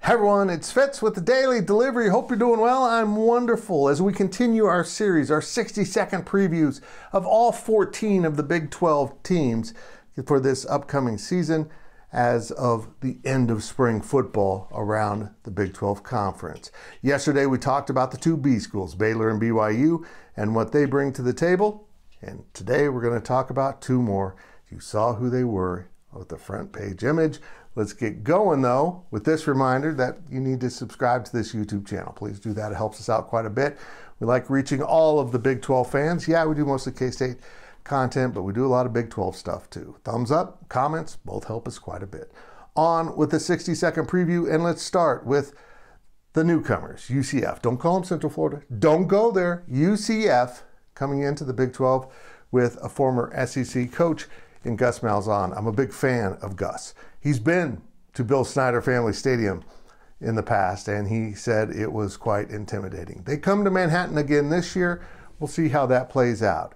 Hi everyone, it's Fitz with the Daily Delivery. Hope you're doing well. I'm wonderful as we continue our series, our 60-second previews of all 14 of the Big 12 teams for this upcoming season as of the end of spring football around the Big 12 Conference. Yesterday we talked about the two B schools, Baylor and BYU, and what they bring to the table. And today we're going to talk about two more. You saw who they were with the front page image. Let's get going, though, with this reminder that you need to subscribe to this YouTube channel. Please do that. It helps us out quite a bit. We like reaching all of the Big 12 fans. Yeah, we do mostly K-State content, but we do a lot of Big 12 stuff, too. Thumbs up, comments, both help us quite a bit. On with the 60-second preview, and let's start with the newcomers, UCF. Don't call them Central Florida. Don't go there. UCF coming into the Big 12 with a former SEC coach in Gus Malzahn. I'm a big fan of Gus. He's been to Bill Snyder Family Stadium in the past, and he said it was quite intimidating. They come to Manhattan again this year. We'll see how that plays out.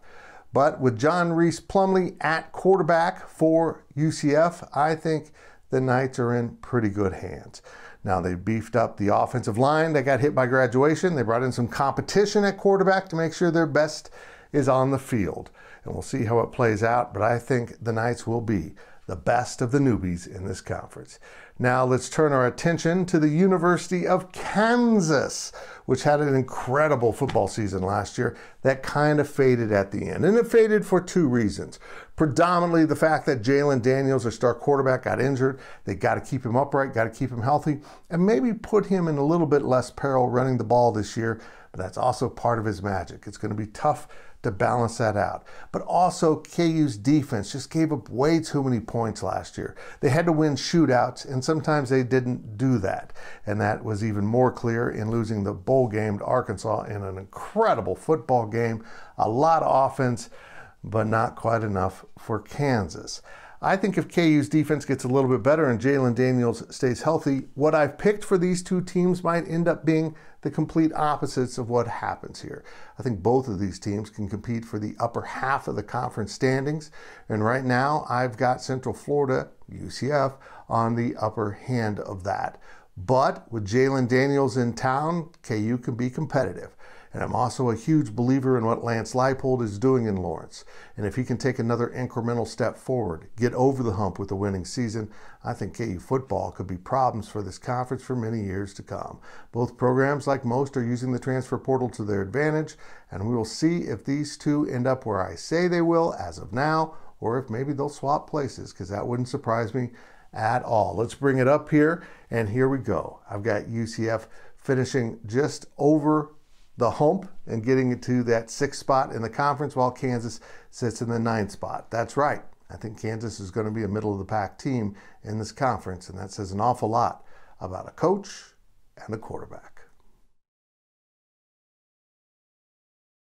But with John Reese Plumlee at quarterback for UCF, I think the Knights are in pretty good hands. Now, they beefed up the offensive line. They got hit by graduation. They brought in some competition at quarterback to make sure their best is on the field. And we'll see how it plays out, but I think the Knights will be the best of the newbies in this conference. Now let's turn our attention to the University of Kansas, which had an incredible football season last year that kind of faded at the end. And it faded for two reasons. Predominantly the fact that Jalen Daniels, their star quarterback, got injured. They got to keep him upright, got to keep him healthy, and maybe put him in a little bit less peril running the ball this year, but that's also part of his magic. It's going to be tough to balance that out. But also KU's defense just gave up way too many points last year. They had to win shootouts, and sometimes they didn't do that. And that was even more clear in losing the bowl game to Arkansas in an incredible football game. A lot of offense, but not quite enough for Kansas. I think if KU's defense gets a little bit better and Jalen Daniels stays healthy, what I've picked for these two teams might end up being the complete opposites of what happens here. I think both of these teams can compete for the upper half of the conference standings. And right now, I've got Central Florida, UCF, on the upper hand of that. But with Jalen Daniels in town, KU can be competitive. And I'm also a huge believer in what Lance Leipold is doing in Lawrence. And if he can take another incremental step forward, get over the hump with a winning season, I think KU football could be problems for this conference for many years to come. Both programs, like most, are using the transfer portal to their advantage, and we will see if these two end up where I say they will as of now, or if maybe they'll swap places, because that wouldn't surprise me at all. Let's bring it up here, and here we go. I've got UCF finishing just over the hump and getting it to that 6th spot in the conference, while Kansas sits in the 9th spot. That's right. I think Kansas is going to be a middle-of-the-pack team in this conference, and that says an awful lot about a coach and a quarterback.